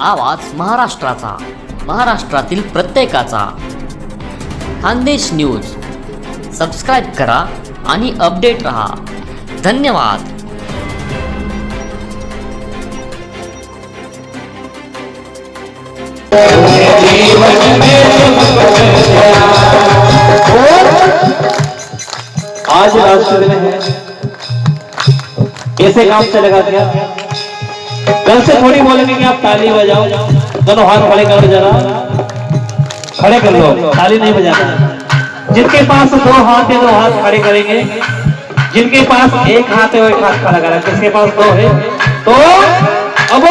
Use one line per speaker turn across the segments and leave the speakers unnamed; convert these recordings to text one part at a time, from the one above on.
आवाज महाराष्ट्राचा, महाराष्ट्रातील प्रत्येकाचा. खानदेश न्यूज सबस्क्राईब करा आणि अपडेट रहा. धन्यवाद.
आज राष्ट्र दिन है, कैसे काम चलेगा क्या? कल से थोड़ी बोलेंगे कि आप ताली बजाओ, दोनों हाथ खड़े करो, जरा खड़े कर लो, ताली नहीं बजाना. जिनके पास दो हाथ है, दो हाथ खड़े करेंगे. जिनके पास एक हाथ है वो एक हाथ खड़ा करें. जिसके पास दो है तो अब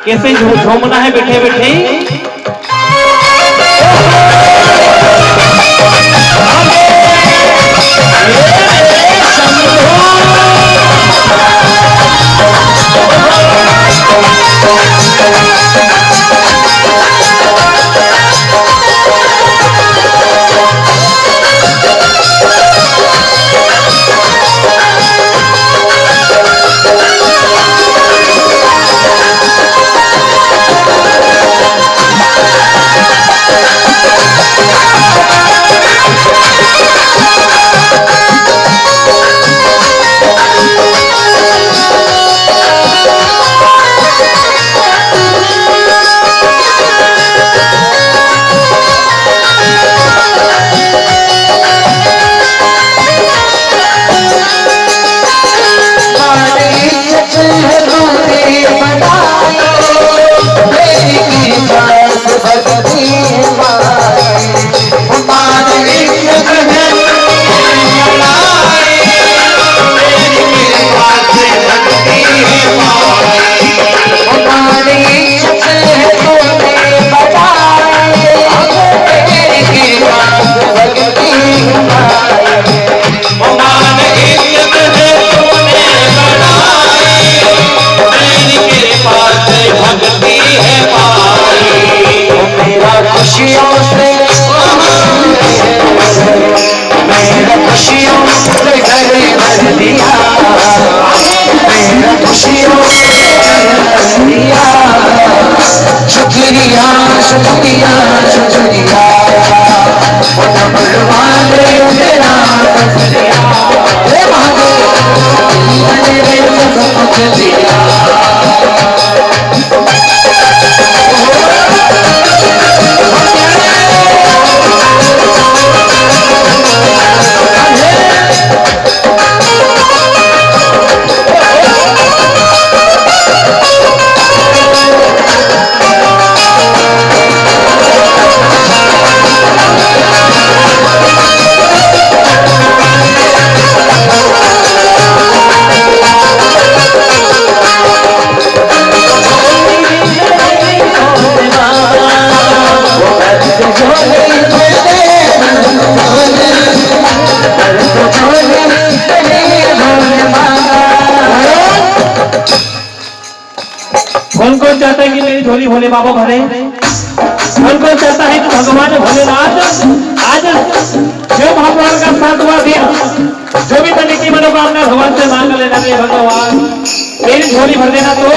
कैसे झूमना है बैठे बैठे. कौन चाहता है कि मेरी झोली भोले बाबा भरे? कौन चाहता है कि भगवान भोलेनाथ आज शिव महापुराण का 7वां दिन जो भी तने की मनोकामना भगवान से मांग लेना है, भगवान मेरी झोली भर देना. तो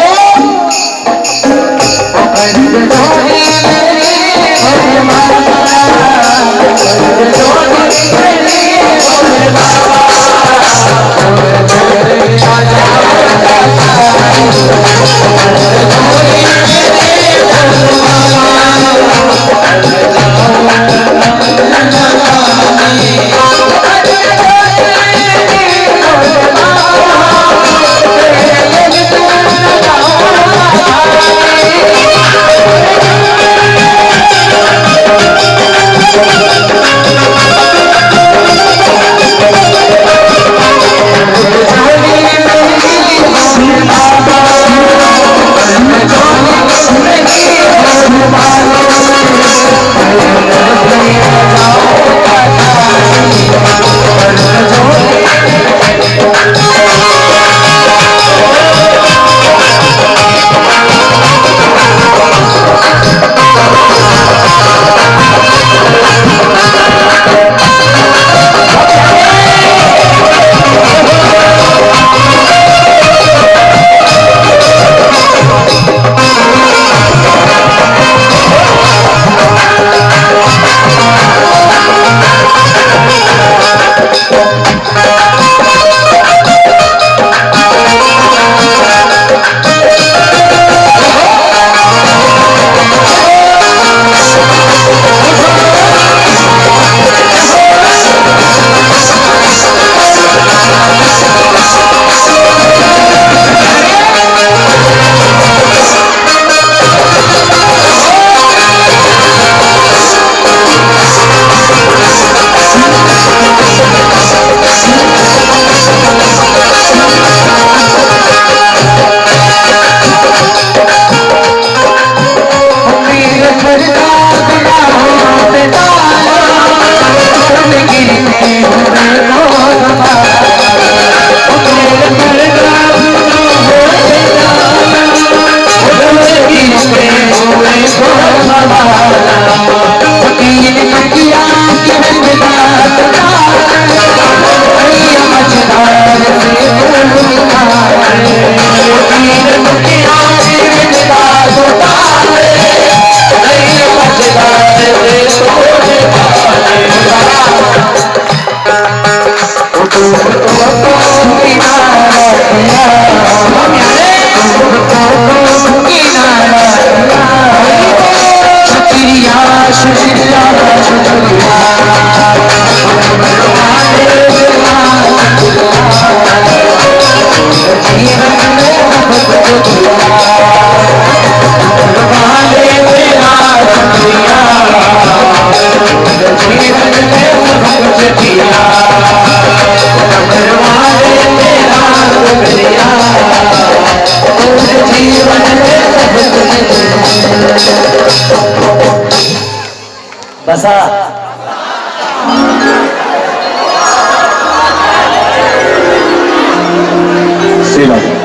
बसा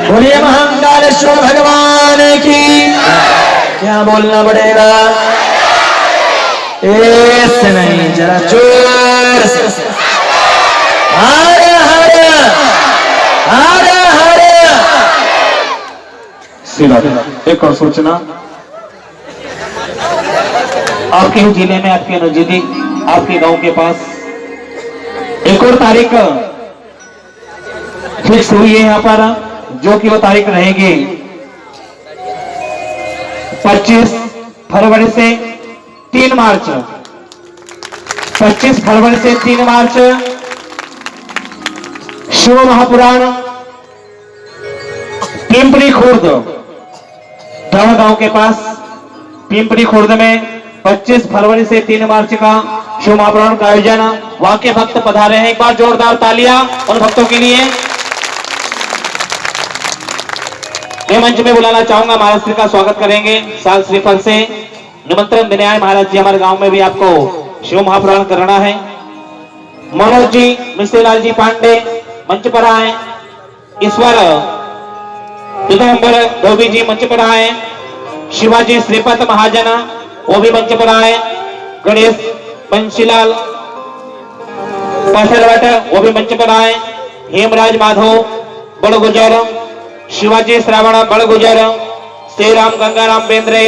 बोलिए महाकालेश्वर भगवान की। क्या बोलना पड़ेगा? ऐसे नहीं, जरा जोर से। हर हर हर हर।
एक और सूचना, आपके ही जिले में, आपके नजदीक, आपके गांव के पास एक और तारीख फिक्स हुई है यहाँ पर, जो कि वो तारीख रहेगी 25 फरवरी से 3 मार्च। 25 फरवरी से 3 मार्च शिव महापुराण पिंपरी खुर्द, धड़ गांव के पास पिंपरी खुर्द में 25 फरवरी से 3 मार्च का शिव महापुराण का आयोजन। वहां के भक्त पधारे हैं, एक बार जोरदार तालियां उन भक्तों के लिए। मैं मंच में बुलाना चाहूंगा, महाराज श्री का स्वागत करेंगे साल श्रीफल से। निमंत्रण देने आए महाराज जी, हमारे गांव में भी आपको शिव महापुराण करना है। मनोज जी, मिश्रीलाल जी पांडे मंच पर आए। ईश्वर पिताम्बर धोबी जी मंच पर आए। शिवाजी श्रीपत महाजन वो भी मंच पर आए। गणेश बंशीलाल पाठलवट वो भी मंच पर आए। हेमराज माधव बड़गुजर, शिवाजी श्रावण बड़गुजर, श्री राम गंगाराम बेंद्रे,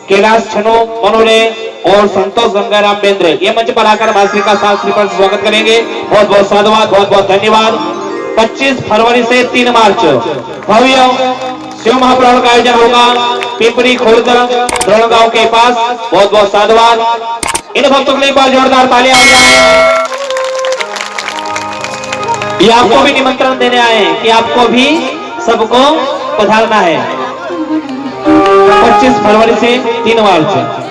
कैलाश छनो मनोरे और संतोष गंगाराम बेंद्रे ये मंच पर आकर मास्टर का शास्त्री पर स्वागत करेंगे। बहुत बहुत साधुवाद, बहुत बहुत धन्यवाद। 25 फरवरी से 3 मार्च भव्य शिव महापुराण का आयोजन होगा पिंपरी खुर्द गांव के पास। बहुत बहुत साधुवाद। इन भक्तों के लिए एक बार जोरदार तालियां हो जाए। ये आपको भी निमंत्रण देने आए हैं कि आपको भी सबको पधारना है 25 फरवरी से 3 मार्च।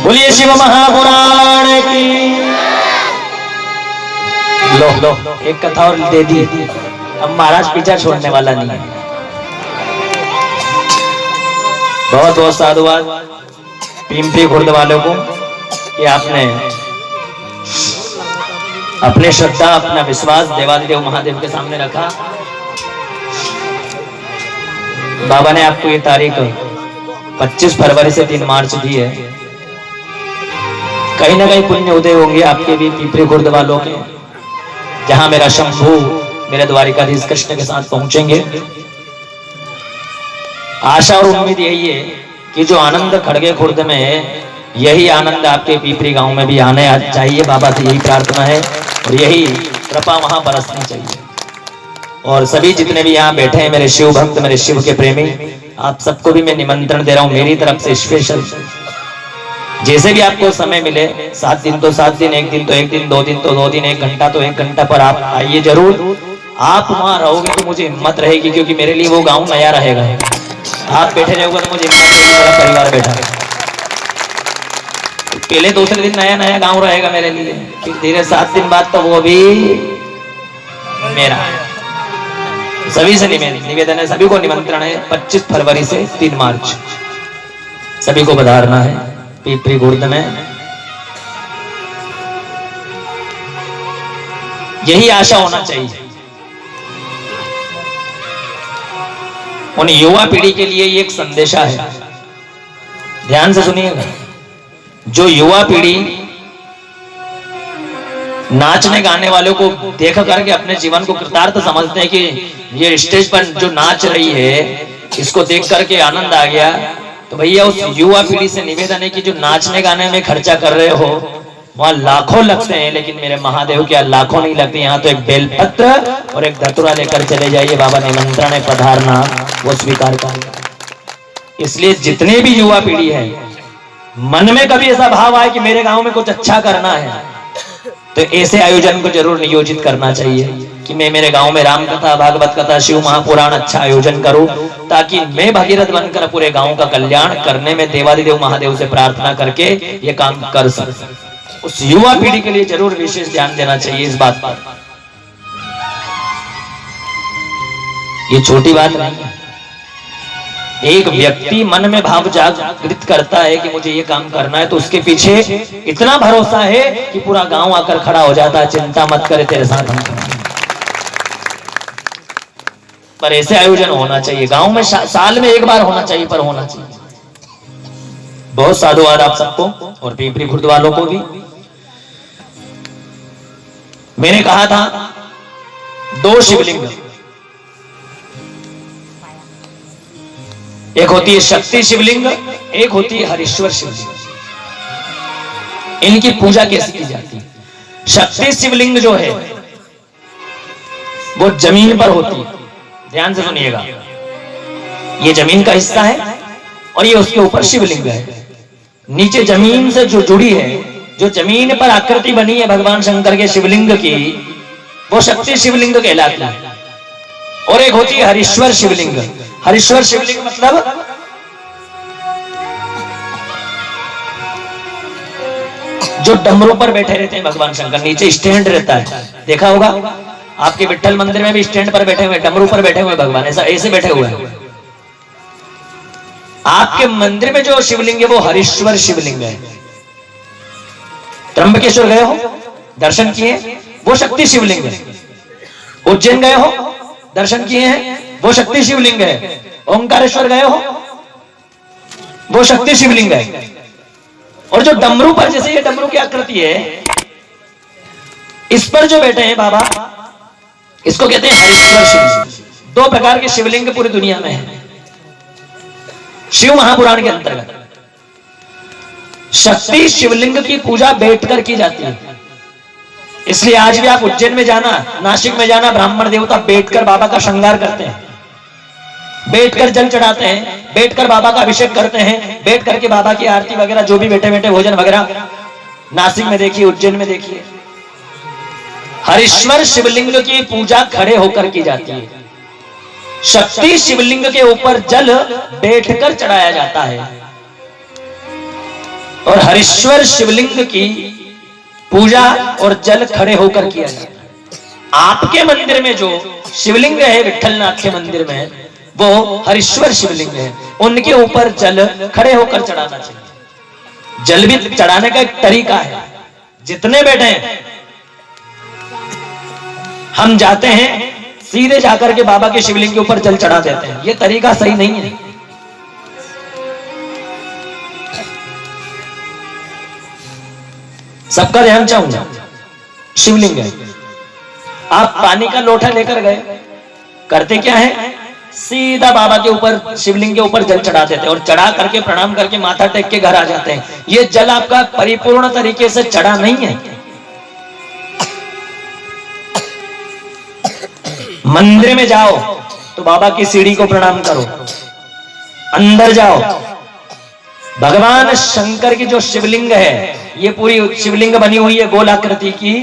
बोलिए शिव महापुराण की। लो एक कथा और दे दी, अब महाराज पीछा छोड़ने वाला नहीं है। बहुत बहुत साधुवाद पिंपरी खुर्द वालों को कि आपने अपने श्रद्धा, अपना विश्वास देवादिदेव महादेव के सामने रखा। बाबा ने आपको ये तारीख 25 फरवरी से 3 मार्च दी है। कहीं ना कहीं पुण्य उदय होंगे आपके भी पीपरी खुर्द वालों के, जहां मेरा शंभू मेरे द्वारिकाधीश कृष्ण के साथ पहुंचेंगे। आशा और उम्मीद यही है कि जो आनंद खड़गे खुर्द में है, यही आनंद आपके पीपरी गांव में भी आने चाहिए। बाबा से यही प्रार्थना है और यही कृपा वहां बरसनी चाहिए। और सभी जितने भी यहाँ बैठे हैं मेरे शिव भक्त, मेरे शिव के प्रेमी, आप सबको भी मैं निमंत्रण दे रहा हूँ मेरी तरफ से स्पेशल। जैसे भी आपको समय मिले, 7 दिन तो 7 दिन, 1 दिन तो 1 दिन, 2 दिन तो 2 दिन, 1 घंटा तो 1 घंटा, पर आप आइए जरूर। आप वहां रहोगे तो मुझे हिम्मत रहेगी, क्योंकि मेरे लिए वो गाँव नया रहेगा। आप बैठे रहोगे तो मुझे हिम्मत रहेगी, मेरा परिवार बैठा है। पहले दूसरे दिन नया नया गांव रहेगा मेरे लिए, फिर धीरे 7 दिन बाद तो वो भी मेरा। सभी से निवेदन है, सभी को निमंत्रण है 25 फरवरी से 3 मार्च सभी को पधारना है पीपरी खुर्द में। यही आशा होना चाहिए। उन युवा पीढ़ी के लिए एक संदेशा है, ध्यान से सुनिएगा। जो युवा पीढ़ी नाचने गाने वालों को देख करके अपने जीवन को कृतार्थ समझते हैं कि ये स्टेज पर जो नाच रही है इसको देख करके आनंद आ गया, तो भैया उस युवा पीढ़ी से निवेदन है कि जो नाचने गाने में खर्चा कर रहे हो वहां लाखों लगते हैं, लेकिन मेरे महादेव क्या लाखों नहीं लगते। यहाँ तो एक बेलपत्र और एक धतूरा लेकर चले जाइए, बाबा निमंत्रण है पधारना, वो स्वीकार कर। इसलिए जितने भी युवा पीढ़ी है, मन में कभी ऐसा भाव आए कि मेरे गांव में कुछ अच्छा करना है, तो ऐसे आयोजन को जरूर नियोजित करना चाहिए कि मैं मेरे गांव में राम कथा, भागवत कथा, शिव महापुराण अच्छा आयोजन करूं, ताकि मैं भगीरथ बनकर पूरे गांव का कल्याण करने में देवादिदेव महादेव से प्रार्थना करके ये काम कर सकूं। उस युवा पीढ़ी के लिए जरूर विशेष ध्यान देना चाहिए इस बात पर। ये छोटी बात नहीं है। एक व्यक्ति मन में भाव जागृत करता है कि मुझे ये काम करना है, तो उसके पीछे इतना भरोसा है कि पूरा गांव आकर खड़ा हो जाता है, चिंता मत करे तेरे साथ हम करेंगे। पर ऐसे आयोजन होना चाहिए गांव में, साल में एक बार होना चाहिए, पर होना चाहिए। बहुत साधुवाद आप सबको और पीपरी खुर्द वालों को भी। मैंने कहा था 2 शिवलिंग, एक होती है शक्ति शिवलिंग, एक होती है हरीश्वर शिवलिंग। इनकी पूजा कैसे की जाती है? शक्ति शिवलिंग जो है वो जमीन पर होती है, ध्यान से सुनिएगा। ये जमीन का हिस्सा है और ये उसके ऊपर शिवलिंग है। नीचे जमीन से जो जुड़ी है, जो जमीन पर आकृति बनी है भगवान शंकर के शिवलिंग की, वो शक्ति शिवलिंग कहलाती है। और एक होती है हरीश्वर शिवलिंग। हरीश्वर शिवलिंग मतलब जो डमरू पर बैठे रहते हैं भगवान शंकर, नीचे स्टैंड रहता है, देखा होगा आपके विठ्ठल मंदिर में भी स्टैंड पर बैठे हुए, डमरू पर बैठे हुए भगवान ऐसे बैठे हुए हैं। आपके मंदिर में जो शिवलिंग है वो हरीश्वर शिवलिंग है। त्र्यंबकेश्वर गए हो, दर्शन किए, वो शक्ति शिवलिंग है। उज्जैन गए हो, दर्शन किए हैं, वो शक्ति शिवलिंग है। ओंकारेश्वर गए हो, वो शक्ति शिवलिंग है। और जो डमरू पर, जैसे ये डमरू की आकृति है, इस पर जो बैठे हैं बाबा, इसको कहते हैं हरीश्वर शिवलिंग। 2 प्रकार के शिवलिंग पूरी दुनिया में है शिव महापुराण के अंतर्गत। शक्ति शिवलिंग की पूजा बैठकर की जाती है, इसलिए आज भी आप उज्जैन में जाना, नासिक में जाना, ब्राह्मण देवता बैठकर बाबा का श्रृंगार करते हैं, बैठकर जल चढ़ाते हैं, बैठकर बाबा का अभिषेक करते हैं, बैठ करके बाबा की आरती वगैरह, जो भी बैठे बैठे भोजन वगैरह, नासिक में देखिए, उज्जैन में देखिए। हरीश्वर शिवलिंग की पूजा खड़े होकर की जाती है। शक्ति शिवलिंग के ऊपर जल बैठकर चढ़ाया जाता है और हरीश्वर शिवलिंग की पूजा और जल खड़े होकर किया जाता है। आपके मंदिर में जो शिवलिंग है विठ्ठलनाथ के मंदिर में, वो हरीश्वर शिवलिंग है, उनके ऊपर जल खड़े होकर चढ़ाना चाहिए। जल भी चढ़ाने का एक तरीका है। जितने बैठे हैं, हम जाते हैं सीधे जाकर के बाबा के शिवलिंग के ऊपर जल चढ़ा देते हैं। ये तरीका सही नहीं है। सबका ध्यान चाहूंगा, शिवलिंग है, आप पानी का लोटा लेकर गए, करते क्या है, सीधा बाबा के ऊपर शिवलिंग के ऊपर जल चढ़ा देते हैं और चढ़ा करके प्रणाम करके माथा टेक के घर आ जाते हैं। ये जल आपका परिपूर्ण तरीके से चढ़ा नहीं है। मंदिर में जाओ तो बाबा की सीढ़ी को प्रणाम करो, अंदर जाओ, भगवान शंकर की जो शिवलिंग है, ये पूरी शिवलिंग बनी हुई है गोल आकृति की,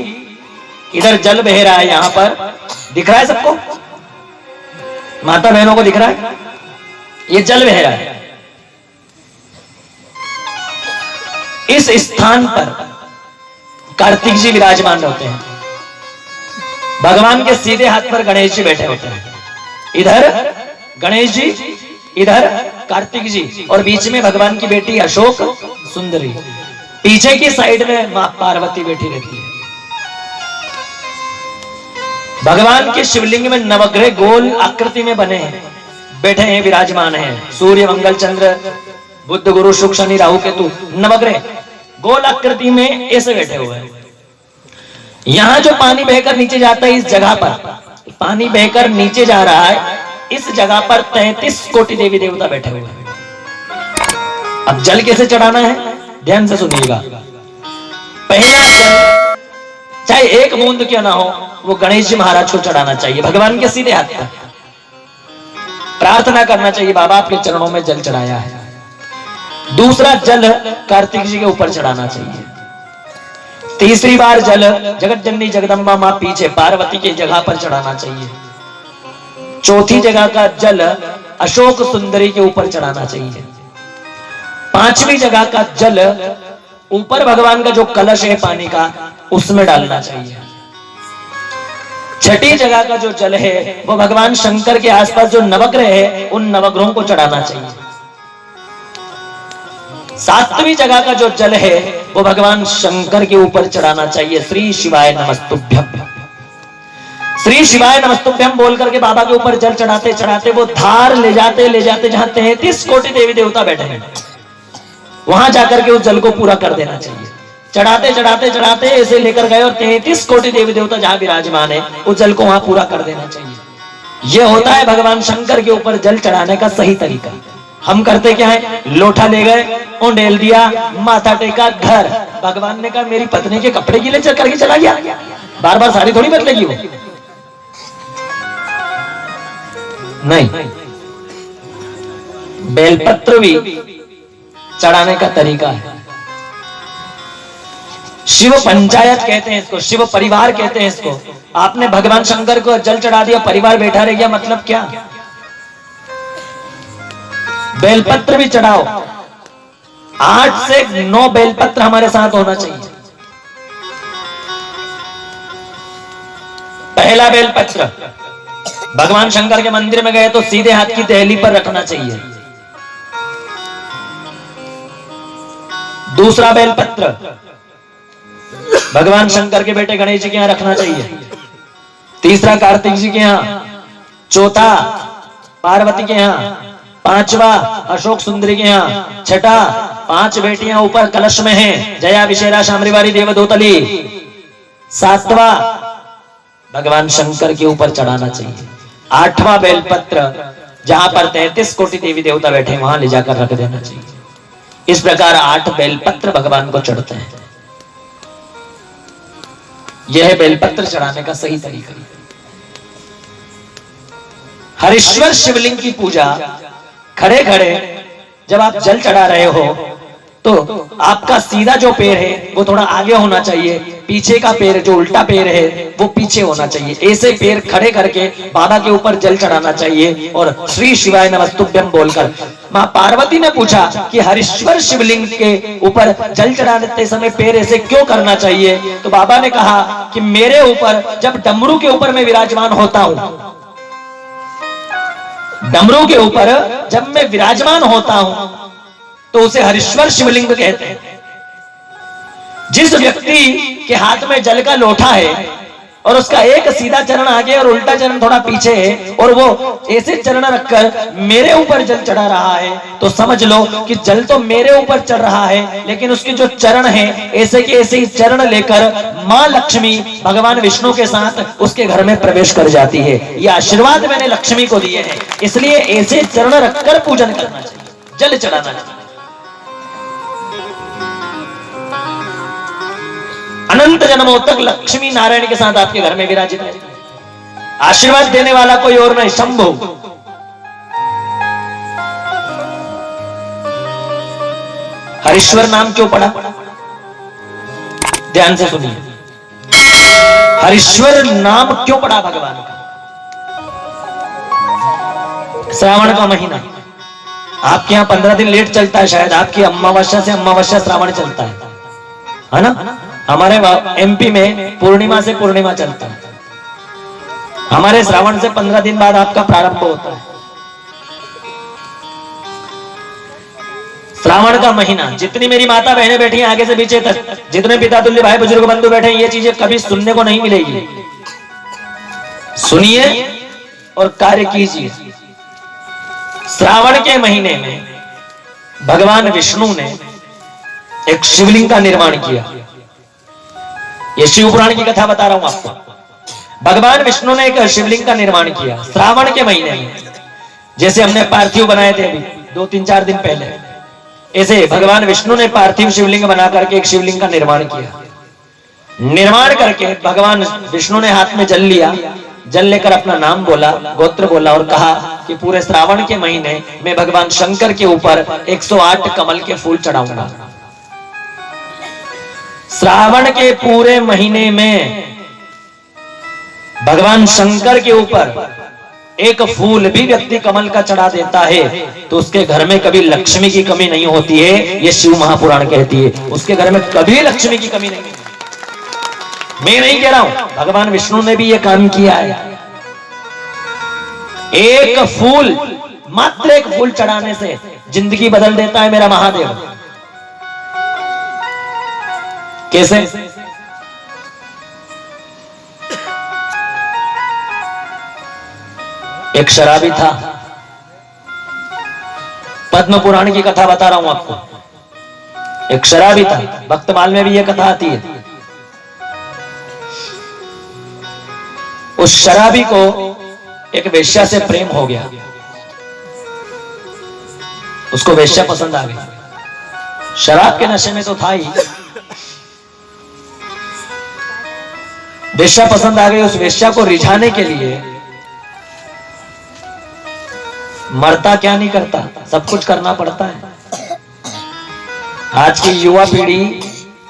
इधर जल बह रहा है, यहां पर दिख रहा है सबको, माता बहनों को दिख रहा है, ये जल बह रहा है। इस स्थान पर कार्तिक जी विराजमान होते हैं, भगवान के सीधे हाथ पर गणेश जी बैठे होते हैं, इधर गणेश जी, इधर कार्तिक जी, और बीच में भगवान की बेटी अशोक सुंदरी, पीछे की साइड में मां पार्वती बैठी रहती है। भगवान के शिवलिंग में नवग्रह गोल आकृति में बने हैं, बैठे हैं, विराजमान हैं। सूर्य, मंगल, चंद्र, बुध, गुरु, शुक्र, शनि, राहु, केतु, नवग्रह गोल आकृति में ऐसे बैठे हुए हैं। यहां जो पानी बहकर नीचे जाता है, इस जगह पर पानी बहकर नीचे जा रहा है, इस जगह पर 33 कोटि देवी देवता बैठे हुए हैं। अब जल कैसे चढ़ाना है, ध्यान से सुनिएगा। पहला जल चाहे एक बूंद क्यों ना हो, वो गणेश जी महाराज को चढ़ाना चाहिए, भगवान के सीधे हाथ पर प्रार्थना करना चाहिए, बाबा आपके चरणों में जल चढ़ाया है। दूसरा जल कार्तिक जी के ऊपर चढ़ाना चाहिए। तीसरी बार जल जगत जननी जगदम्बा मां पीछे पार्वती की जगह पर चढ़ाना चाहिए। चौथी जगह का जल अशोक सुंदरी के ऊपर चढ़ाना चाहिए। पांचवी जगह का जल ऊपर भगवान का जो कलश है पानी का, उसमें डालना चाहिए। छठी जगह का जो जल है वो भगवान शंकर के आसपास जो नवग्रह है, उन नवग्रहों को चढ़ाना चाहिए। सातवीं जगह का जो जल है वो भगवान शंकर के ऊपर चढ़ाना चाहिए। श्री शिवाय नमस्तुभ्यम, श्री शिवाय नमस्तुभ्यम बोल करके बाबा के ऊपर जल चढ़ाते चढ़ाते वो धार ले जाते जहां 33 कोटि देवी देवता बैठे हैं, वहां जाकर के उस जल को पूरा कर देना चाहिए। चढ़ाते चढ़ाते चढ़ाते ऐसे लेकर गए और 33 कोटि देवी देवता जहां विराजमान है, उस जल को वहां पूरा कर देना चाहिए। यह होता है भगवान शंकर के ऊपर जल चढ़ाने का सही तरीका। हम करते क्या है, लोटा ले गए, उंडेल दिया, माथा टेका, घर। भगवान ने कहा मेरी पत्नी के कपड़े गीले करके चला गया, बार बार साड़ी थोड़ी बदलेगी वो, नहीं। बेलपत्र भी चढ़ाने का तरीका है। शिव पंचायत कहते हैं इसको, शिव परिवार कहते हैं इसको। आपने भगवान शंकर को जल चढ़ा दिया, परिवार बैठा रह गया, मतलब क्या? बेलपत्र भी चढ़ाओ, 8 से 9 बेलपत्र हमारे साथ होना चाहिए। पहला बेलपत्र भगवान शंकर के मंदिर में गए तो सीधे हाथ की दहली पर रखना चाहिए। दूसरा बेलपत्र भगवान शंकर के बेटे गणेश जी के यहां रखना चाहिए। तीसरा कार्तिक जी के यहां, चौथा पार्वती के यहां, पांचवा अशोक सुंदरी के यहां, छठा 5 बेटियां ऊपर कलश में हैं, जया विशेरा शामरीवारी देवदोतली, 7वां भगवान शंकर के ऊपर चढ़ाना चाहिए। 8वां बेलपत्र जहां पर 33 कोटि देवी देवता बैठे वहां ले जाकर रख देना चाहिए। इस प्रकार 8 बेलपत्र भगवान को चढ़ते हैं। यह है बेलपत्र चढ़ाने का सही तरीका। हरीश्वर शिवलिंग की पूजा खड़े खड़े जब आप जल चढ़ा रहे हो तो आपका सीधा जो पैर है वो थोड़ा आगे होना चाहिए, पीछे का पैर जो उल्टा पैर है वो पीछे होना चाहिए। ऐसे पैर खड़े करके बाबा के ऊपर जल चढ़ाना चाहिए और श्री शिवाय नमस्तुभ्यम बोलकर। मां पार्वती ने पूछा कि हरीश्वर शिवलिंग के ऊपर जल चढ़ाते समय पैर ऐसे क्यों करना चाहिए? तो बाबा ने कहा कि मेरे ऊपर जब डमरू के ऊपर मैं विराजमान होता हूं, डमरू के ऊपर जब मैं विराजमान होता हूं तो उसे हरीश्वर शिवलिंग कहते हैं। जिस व्यक्ति के हाथ में जल का लोटा है और उसका एक सीधा चरण आगे और उल्टा चरण थोड़ा पीछे है, और वो ऐसे चरण रखकर मेरे ऊपर जल चढ़ा रहा है, तो समझ लो कि जल तो मेरे ऊपर चढ़ रहा है, लेकिन उसके जो चरण है ऐसे के ऐसे ही चरण लेकर माँ लक्ष्मी भगवान विष्णु के साथ उसके घर में प्रवेश कर जाती है। ये आशीर्वाद मैंने लक्ष्मी को दिए हैं, इसलिए ऐसे चरण रखकर पूजन करना चाहिए, जल चढ़ाना चाहिए। अनंत जन्मों तक लक्ष्मी नारायण के साथ आपके घर में विराजित है। आशीर्वाद देने वाला कोई और नहीं, शंभु। हरीश्वर नाम क्यों पड़ा? ध्यान से सुनिए, हरीश्वर नाम क्यों पड़ा भगवान का? श्रावण का महीना आपके यहाँ 15 दिन लेट चलता है, शायद आपकी अमावस्या से अमावस्या श्रावण चलता है ना? हमारे एमपी में पूर्णिमा से पूर्णिमा चलता है। हमारे श्रावण से 15 दिन बाद आपका प्रारंभ होता है। श्रावण का महीना, जितनी मेरी माता बहनें बैठी हैं आगे से पीछे तक, जितने पिता तुल्य भाई बुजुर्ग बंधु बैठे हैं, ये चीजें कभी सुनने को नहीं मिलेगी। सुनिए और कार्य कीजिए। श्रावण के महीने में भगवान विष्णु ने एक शिवलिंग का निर्माण किया। ये शिव पुराण की कथा बता रहा हूं आपको। भगवान विष्णु ने एक शिवलिंग का निर्माण किया श्रावण के महीने में। जैसे हमने पार्थिव बनाए थे अभी 2-3-4 दिन पहले, ऐसे भगवान विष्णु ने पार्थिव शिवलिंग बना करके एक शिवलिंग का निर्माण किया। निर्माण करके भगवान विष्णु ने हाथ में जल लिया, जल लेकर अपना नाम बोला, गोत्र बोला और कहा कि पूरे श्रावण के महीने में भगवान शंकर के ऊपर 108 कमल के फूल चढ़ाऊंगा। श्रावण के पूरे महीने में भगवान शंकर के ऊपर एक फूल भी व्यक्ति कमल का चढ़ा देता है तो उसके घर में कभी लक्ष्मी की कमी नहीं होती है। ये शिव महापुराण कहती है, उसके घर में कभी लक्ष्मी की कमी नहीं है। मैं नहीं कह रहा हूं, भगवान विष्णु ने भी ये काम किया है। एक फूल, मात्र एक फूल चढ़ाने से जिंदगी बदल देता है मेरा महादेव। कैसे? एक शराबी था, पद्म पुराण की कथा बता रहा हूं आपको। एक शराबी था, भक्तमाल में भी यह कथा आती है। उस शराबी को एक वेश्या से प्रेम हो गया, उसको वेश्या पसंद आ गई। शराब के नशे में तो था ही, वेश्या पसंद आ गई। उस वेश्या को रिझाने के लिए मरता क्या नहीं करता, सब कुछ करना पड़ता है। आज की युवा पीढ़ी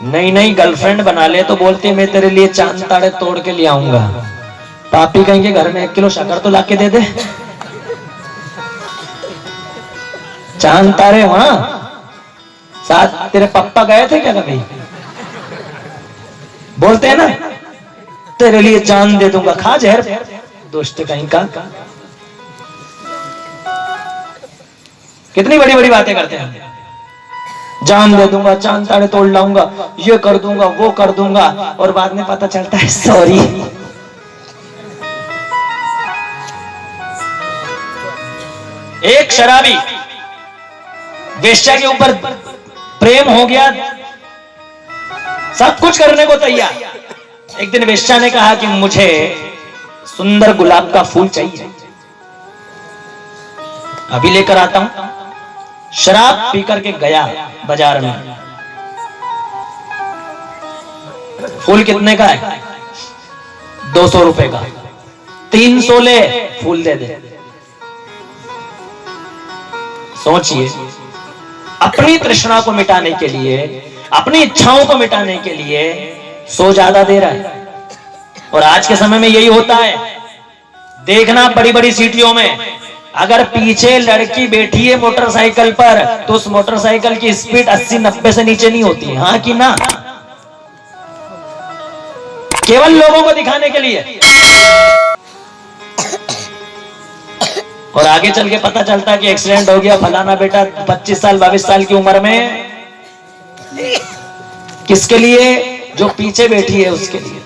नई नई गर्लफ्रेंड बना ले तो बोलती है मैं तेरे लिए चांद ताड़े तोड़ के ले आऊंगा। पापी कहेंगे घर में 1 किलो शक्कर तो लाके दे दे। चांद तारे वहां साथ तेरे पप्पा गए थे क्या कभी? बोलते हैं ना तेरे लिए चांद दे दूंगा, खा जहर दोस्त कहीं का। कितनी बड़ी बड़ी बातें करते हैं, जान दे दूंगा, चांद तारे तोड़ लाऊंगा, ये कर दूंगा, वो कर दूंगा, और बाद में पता चलता है सॉरी। एक शराबी वेश्या के ऊपर प्रेम हो गया, सब कुछ करने को तैयार। एक दिन वेश्या ने कहा कि मुझे सुंदर गुलाब का फूल चाहिए, अभी लेकर आता हूं। शराब पी करके गया बाजार में। फूल कितने का है? 200 रुपए का। 300 ले, फूल दे दे। सोचिए, अपनी तृष्णा को मिटाने के लिए, अपनी इच्छाओं को मिटाने के लिए 100 ज्यादा दे रहा है। और आज के समय में यही होता है। देखना बड़ी बड़ी सिटियों में अगर पीछे लड़की बैठी है मोटरसाइकिल पर तो उस मोटरसाइकिल की स्पीड 80-90 से नीचे नहीं होती है। हाँ कि ना? केवल लोगों को दिखाने के लिए। और आगे चल के पता चलता है कि एक्सीडेंट हो गया, फलाना बेटा 25 साल 22 साल की उम्र में। किसके लिए? जो पीछे बैठी है उसके लिए।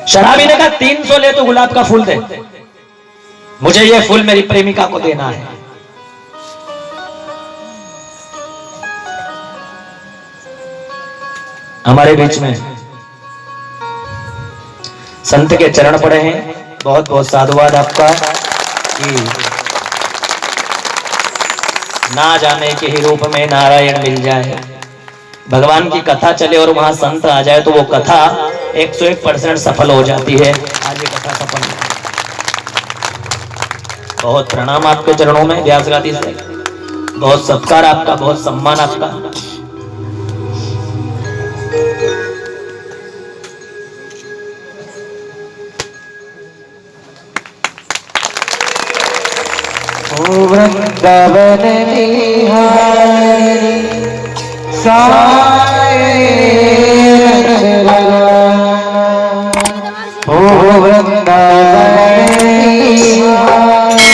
शराबी ने कहा 300 ले तो गुलाब का फूल दे, मुझे ये फूल मेरी प्रेमिका को देना है। हमारे बीच में संत के चरण पड़े हैं, बहुत बहुत साधुवाद आपका कि ना जाने के ही रूप में नारायण मिल जाए, भगवान की कथा चले और वहां संत आ जाए तो वो कथा 101% सफल हो जाती है। आज ये कथा सफल है। बहुत प्रणाम आपके चरणों में व्यास गादी से, बहुत सत्कार आपका, बहुत सम्मान आपका।
वृंदावन बिहारी सारे ओ वृंदावन बिहारी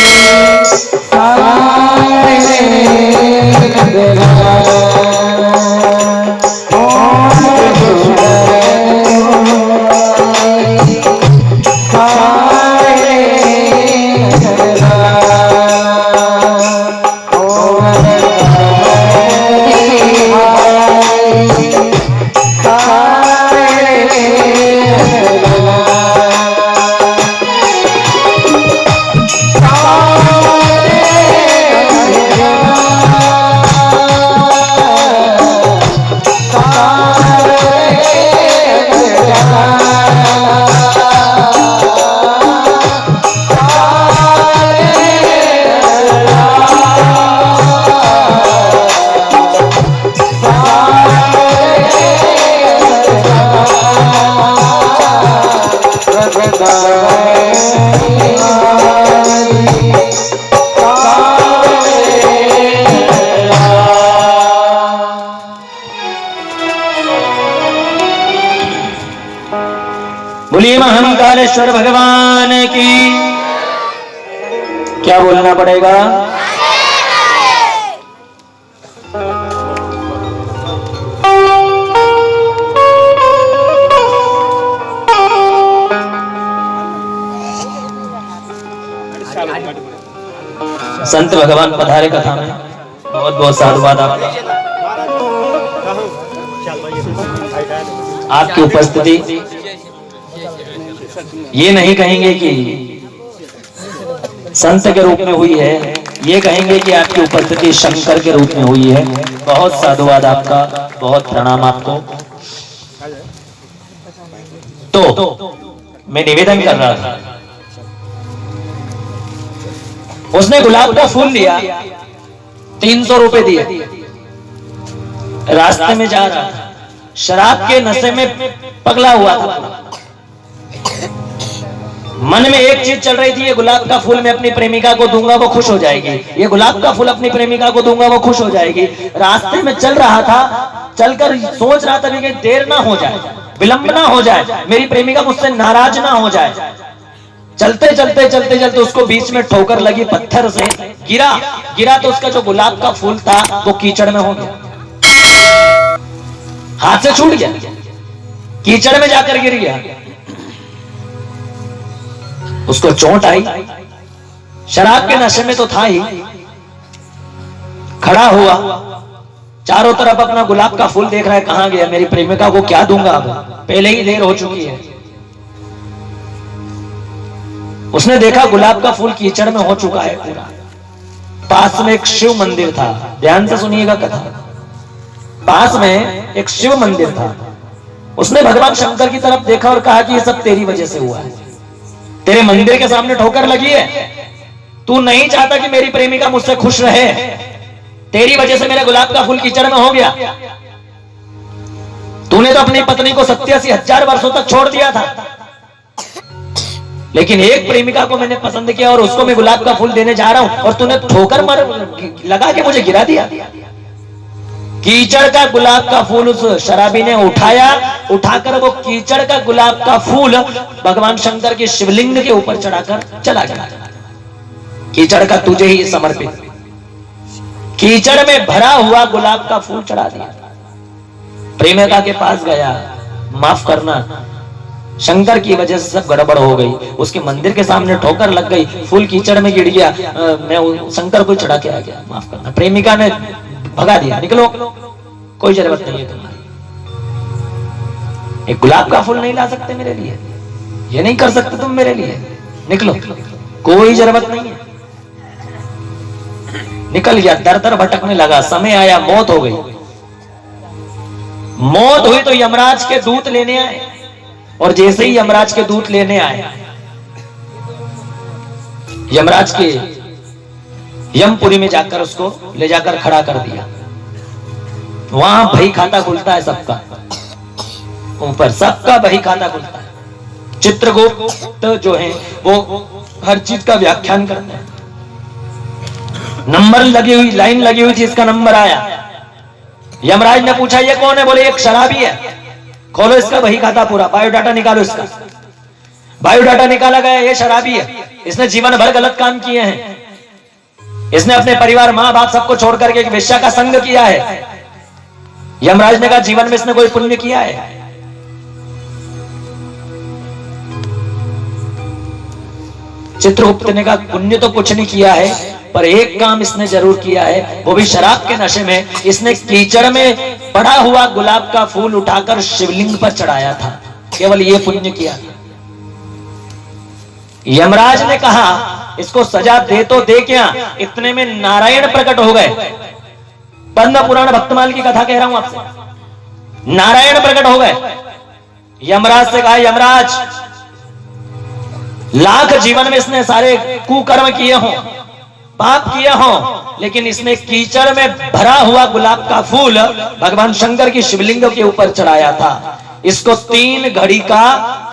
बोलिए महाकालेश्वर भगवान की। क्या बोलना पड़ेगा? संत भगवान पधारे कथा में, बहुत बहुत साधुवाद आपका। आपकी उपस्थिति ये नहीं कहेंगे कि संत के रूप में हुई है, ये कहेंगे कि आपकी उपस्थिति शंकर के रूप में हुई है। बहुत साधुवाद आपका, बहुत प्रणाम आपको। तो मैं निवेदन कर रहा था, उसने गुलाब का फूल लिया, 300 रुपए दिए, रास्ते में जा रहा था, शराब के नशे में पगला हुआ था। मन में एक चीज चल रही थी, ये गुलाब का फूल मैं अपनी प्रेमिका को दूंगा वो खुश हो जाएगी, ये गुलाब का फूल अपनी प्रेमिका को दूंगा वो खुश हो जाएगी। रास्ते में चल रहा था, चलकर सोच रहा था कि देर ना हो जाए, विलंब ना हो जाए, मेरी प्रेमिका मुझसे नाराज ना हो जाए। चलते चलते चलते चलते उसको बीच में ठोकर लगी, पत्थर से गिरा तो उसका जो गुलाब का फूल था वो कीचड़ में हो गया, हाथ से छूट गया, कीचड़ में जाकर गिर गया। उसको चोट आई, शराब के नशे में तो था ही, खड़ा हुआ, चारों तरफ अपना गुलाब का फूल देख रहा है, कहां गया, मेरी प्रेमिका को क्या दूंगा, अब पहले ही देर हो चुकी है। उसने देखा गुलाब का फूल कीचड़ में हो चुका है पूरा। पास में एक शिव मंदिर था, ध्यान से सुनिएगा कथा। पास में एक शिव मंदिर था। उसने भगवान शंकर की तरफ देखा और कहा कि ये सब तेरी वजह से हुआ है, तेरे मंदिर के सामने ठोकर लगी है, तू नहीं चाहता कि मेरी प्रेमिका मुझसे खुश रहे, तेरी वजह से मेरा गुलाब का फूल कीचड़ में हो गया। तूने तो अपनी पत्नी को 87,000 वर्षों तक छोड़ दिया था, लेकिन एक प्रेमिका को मैंने पसंद किया और उसको मैं गुलाब का फूल देने जा रहा हूं, और तूने ठोकर मार लगा के मुझे गिरा दिया। कीचड़ का गुलाब का फूल उस शराबी ने उठाया, उठाकर वो कीचड़ का गुलाब का फूल भगवान शंकर के शिवलिंग के ऊपर चढ़ाकर चला गया। कीचड़ का तुझे ही समर्पित, कीचड़ में भरा हुआ गुलाब का फूल चढ़ा दिया। प्रेमिका के पास गया, माफ करना, शंकर की वजह से सब गड़बड़ हो गई। उसके मंदिर के सामने ठोकर लग गई, फूल कीचड़ में गिर गया। मैं शंकर को चढ़ा के आ गया, माफ करना। प्रेमिका ने भगा दिया, निकलो, कोई जरूरत नहीं है तुम्हारी। एक गुलाब का फूल नहीं ला सकते मेरे लिए, ये नहीं कर सकते तुम मेरे लिए, निकलो, कोई जरूरत नहीं है। निकल गया, दर दर भटकने लगा। समय आया, मौत हो गई। मौत हुई तो यमराज के दूत लेने आए, और जैसे ही यमराज के दूत लेने आए, यमराज के यमपुरी में जाकर उसको ले जाकर खड़ा कर दिया। वहां बही खाता खुलता है सबका, ऊपर सबका बही खाता खुलता है। चित्रगुप्त जो है वो हर चीज का व्याख्यान करते हैं। नंबर लगी हुई, लाइन लगी हुई थी, इसका नंबर आया। यमराज ने पूछा ये कौन है? बोले एक शराबी है। खोलो इसका बही खाता पूरा, बायोडाटा निकालो इसका। बायोडाटा निकाला गया, ये शराबी है, इसने जीवन भर गलत काम किए हैं, इसने अपने परिवार, माँ बाप सबको छोड़ करके एक वेश्या का संग किया है। यमराज ने कहा जीवन में इसने कोई पुण्य किया है? चित्रगुप्त ने कहा पुण्य तो कुछ नहीं किया है, पर एक काम इसने जरूर किया है, वो भी शराब के नशे में। इसने कीचड़ में पड़ा हुआ गुलाब का फूल उठाकर शिवलिंग पर चढ़ाया था, केवल ये पुण्य किया। यमराज ने कहा इसको सजा दे तो दे क्या। इतने में नारायण प्रकट हो गए। पद्म पुराण भक्तमाल की कथा कह रहा हूं आपसे। नारायण प्रकट हो गए। यमराज से कहा यमराज, लाख जीवन में इसने सारे कुकर्म किए हों, पाप किए हों, लेकिन इसने कीचड़ में भरा हुआ गुलाब का फूल भगवान शंकर की शिवलिंग के ऊपर चढ़ाया था। इसको 3 घड़ी का